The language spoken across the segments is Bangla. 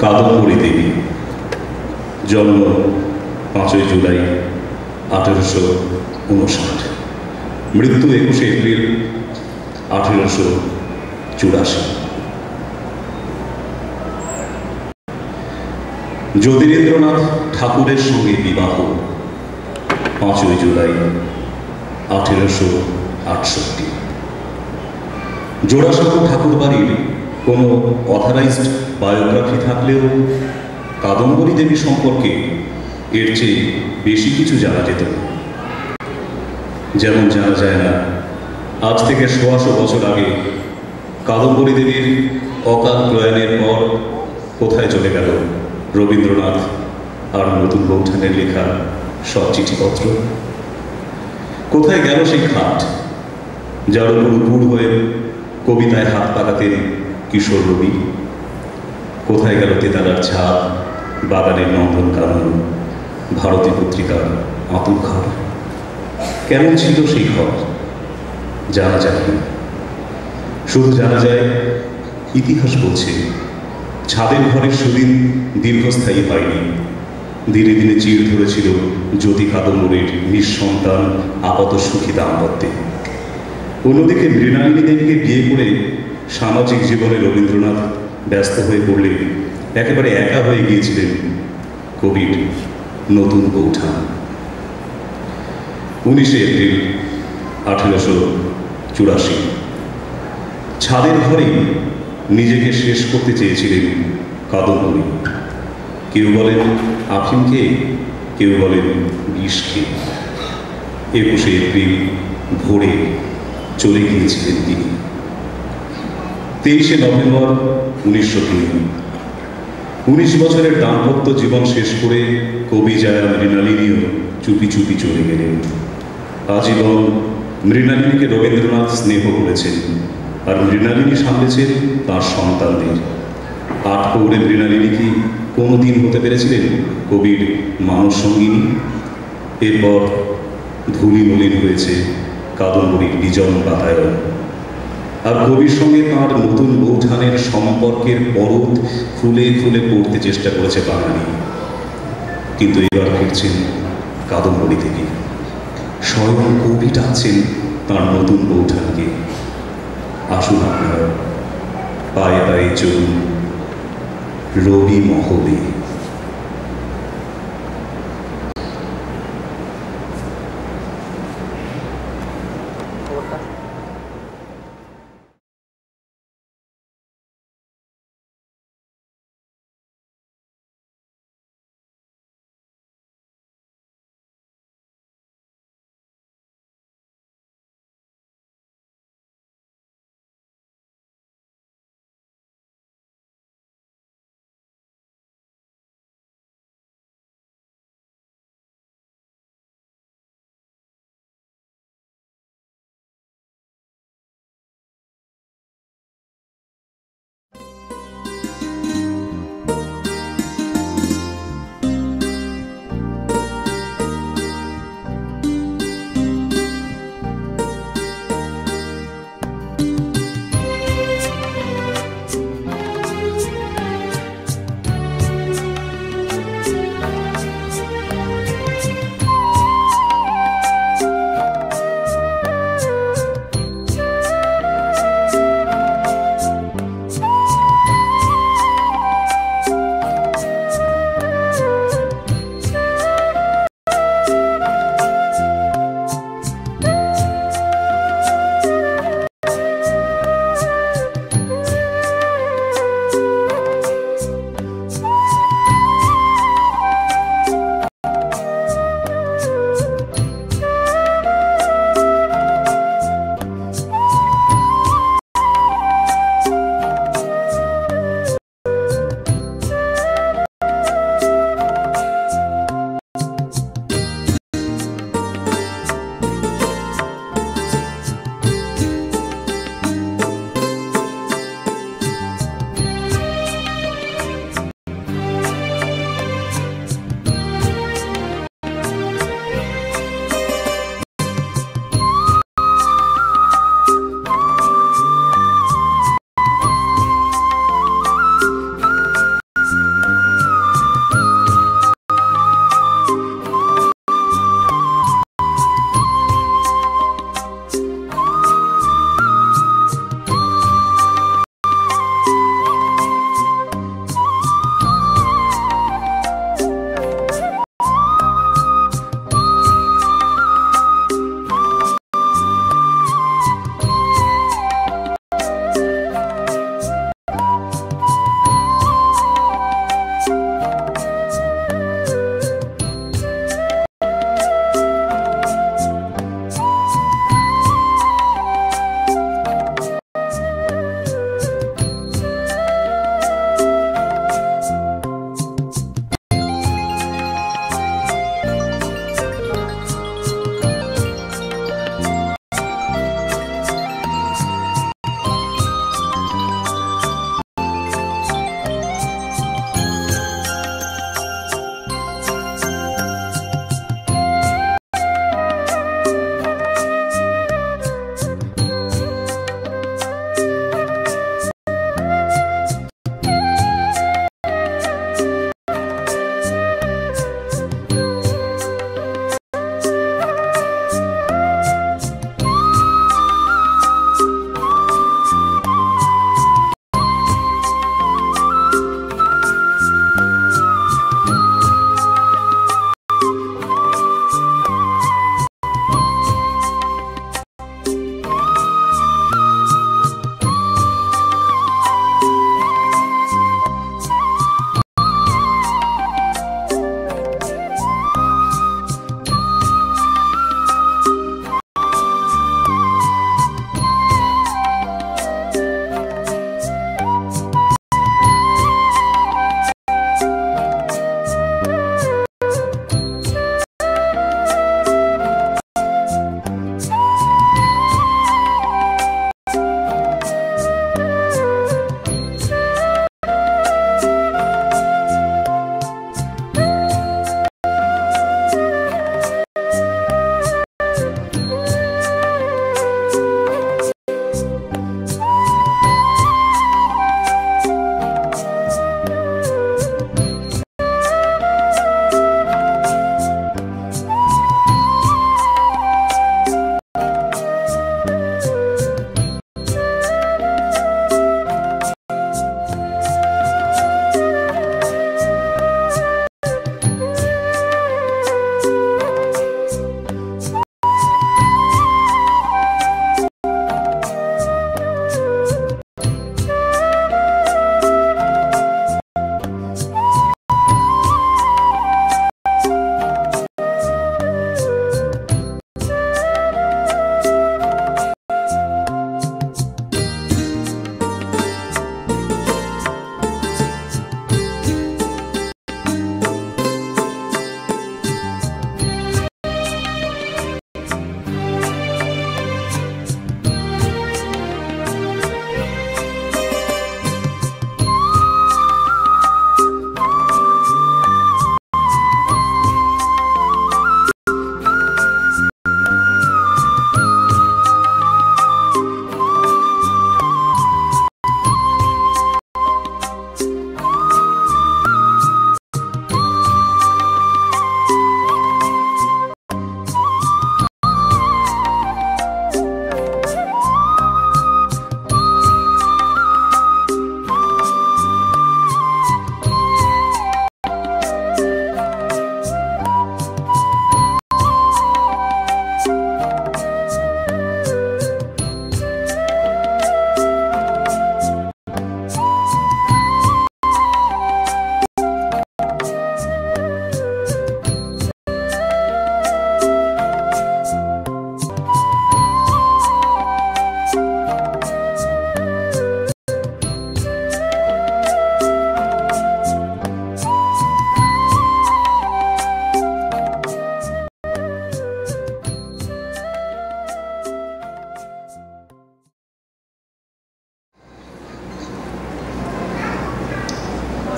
কাদম্বরী দেবী, জন্ম 5ই জুলাই 1859, মৃত্যু 21শে এপ্রিল 1884। জ্যোতিরিন্দ্রনাথ ঠাকুরের সঙ্গে বিবাহ 5ই জুলাই 1868। জোড়াসাঁকো ঠাকুর বাড়ির কোনো অথরাইজড বায়োগ্রাফি থাকলেও কাদম্বরী দেবী সম্পর্কে এর চেয়ে বেশি কিছু জানা যেত না। যেমন জানা যায় না আজ থেকে 100 বছর আগে কাদম্বরী দেবীর অকাল প্রয়াণের পর কোথায় চলে গেল রবীন্দ্রনাথ আর নতুন বৌঠানের লেখা সব চিঠিপত্র। কোথায় গেল সেই খাট যার উপর উপুর হয়ে কবিতায় হাত পাকাতেন কিশোর রবি? কোথায় গেল তেতালার ছাদ, বাগানের নন্দনকানন, ভারতী পত্রিকার আঁতুর ঘর? কেমন ছিল সেই ঘর জানা যায় না। শুধু জানা যায় ইতিহাস বলছে ছাদের ঘরের সুদিন দীর্ঘস্থায়ী হয়নি। ধীরে ধীরে চির ধরেছিল জ্যোতি কাদম্বরীর নিঃসন্তান আপাত সুখী দাম্পত্যে। অন্যদিকে মৃণালিনী দেবীকে বিয়ে করে সামাজিক জীবনে রবীন্দ্রনাথ ব্যস্ত হয়ে পড়লে একেবারে একা হয়ে গিয়েছিলেন কবির নতুন বৌঠান। 19শে এপ্রিল 1884 ছাদের ঘরেই নিজেকে শেষ করতে চেয়েছিলেন কাদম্বরী। কেউ বলেন আফিম খেয়ে, কেউ বলেন বিষ খেয়ে। 21শে এপ্রিল ভোরে চলে গিয়েছিলেন তিনি। 23শে নভেম্বর 1903 19 বছরের দাম্পত্য জীবন শেষ করে কবি জায়া মৃণালিনীও চুপি চুপি চলে গেলেন। আজীবন মৃণালিনীকে রবীন্দ্রনাথ স্নেহ করেছেন, আর মৃণালিনী সামলেছেন তাঁর সন্তানদের। 8 পৌরে মৃণালিনী কি কোনোদিন হতে পেরেছিলেন কবির মানস সঙ্গিনী? এরপর ধূলি মলিন হয়েছে কাদম্বরীর বিজন বাতায়ন, আর কবির সঙ্গে তাঁর নতুন বৌঠানের সম্পর্কের পরত ফুলে ফুলে পড়তে চেষ্টা করেছে বাঙালি। কিন্তু এবার ফিরছেন কাদম্বরী থেকে। স্বয়ং কবি ডাকছেন তাঁর নতুন বৌঠানকে, আসুন আপনারা, পায়ে পায়ে চলুন রবি মহলে।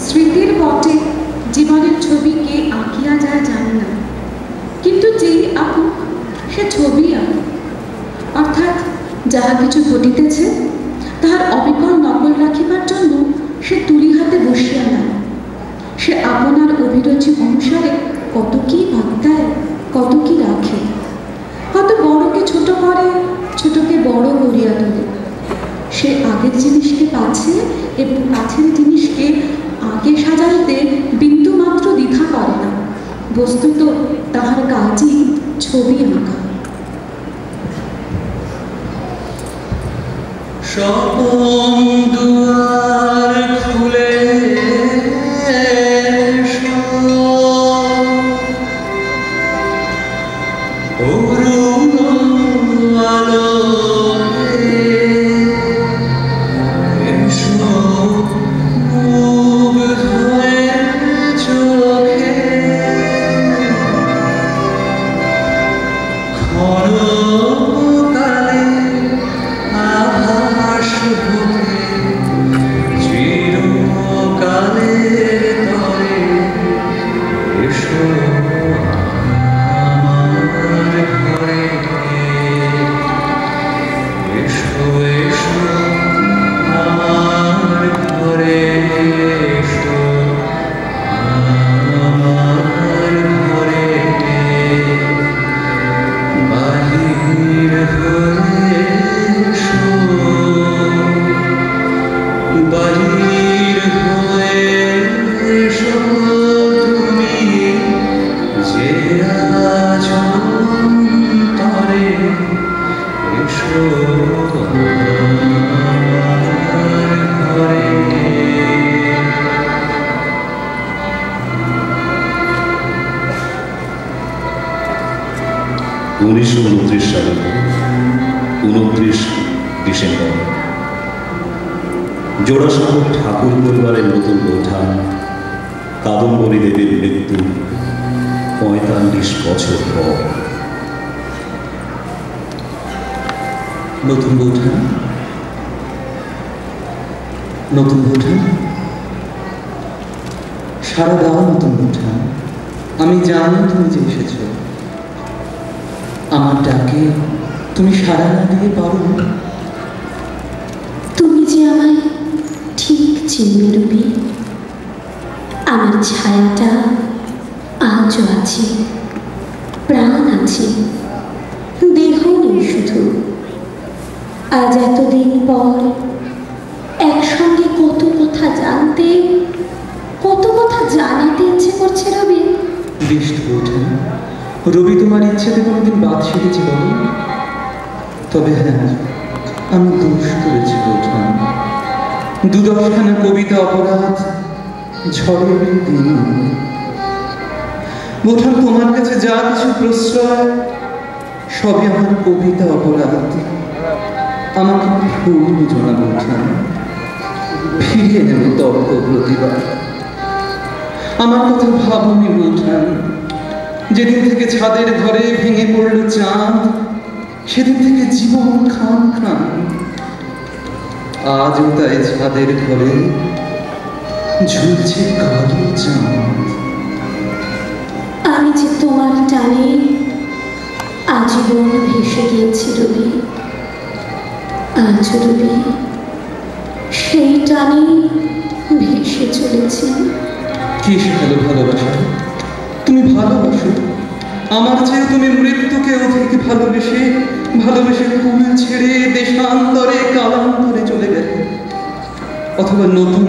স্মৃতির পটে জীবনের ছবি কে আঁকিয়া যায় জানি না, কিন্তু যেই আঁকুক সে ছবি আঁকুক, অর্থাৎ যাহা কিছু ঘটিতেছে তাহার অবিকল নকল রাখিবার জন্য সে তুলি হাতে বসিয়া নেয়। সে আপনার অভিরুচি অনুসারে কত কি ভাগ দেয়, কত কি রাখে, কত বড়কে ছোট করে, ছোটকে বড় করিয়া তোলে। সে আগের জিনিসকে পাছে এবং পাছের জিনিসকে আগে সাজাইতে বিন্দু মাত্র দ্বিধা করে না। বস্তুত তাহার কাজই ছবি আঁকা। স্বপন দুয়ার খুলে সালে 29 ডিসেম্বর জোড়াসাঁকোর ঠাকুর পরিবারের নতুন বৌঠান কাদম্বরী দেবীর মৃত্যু 45 বছর পর। নতুন বৌঠান, নতুন বৌঠান, সারা দাও নতুন বৌঠান। আমি জানি তুমি যে এসেছ। আমার ডাকে তুমি সাড়া না দিয়ে পারো? তুমি যে আমায় ঠিক চিনবে রবি। আমার ছায়াটা আজও আছে, প্রাণ আছে, দেহ নেই শুধু। আজ এতদিন পর একসঙ্গে কত কথা জানতে, কত কথা জানাতে ইচ্ছে করছে রবি। বেশ বৌঠান, রবি তোমার ইচ্ছেতে কোনোদিন বাদ সেরেছি বলো? তবে হ্যাঁ, আমি দোষ করেছি বৌঠান। 2-10খানা কবিতা অপরাধ ঝড়ের দিন। বৌঠান, তোমার কাছে যা কিছু প্রশ্রয় সবই আমার কবিতা অপরাধ। আমাকে ভুল জানা বৌঠান, ফিরিয়ে নেব তর্ক প্রতিবাদ। আমার কথা ভাবনি বৌঠান। যেদিন থেকে ছাদের ঘরে ভেঙে পড়ল চাঁদ, সেদিন থেকে জীবন খান খান। আজও তাই ছাদের ঘরে ঝুলছে কালো চাঁদ। আমি যে তোমার টানে আজীবন ভেসে গিয়েছি রবি। আজ রবি সেই টানে ভেসে চলেছে। কি শেখালো ভালোবাসা? তুমি ভালোবাসো আমার চেয়ে, তুমি মৃত্যুকে অধিক ভালোবেসে ভালোবেসে কুল ছেড়ে দেশান্তরে কালান্তরে চলে গেলে, অথবা নতুন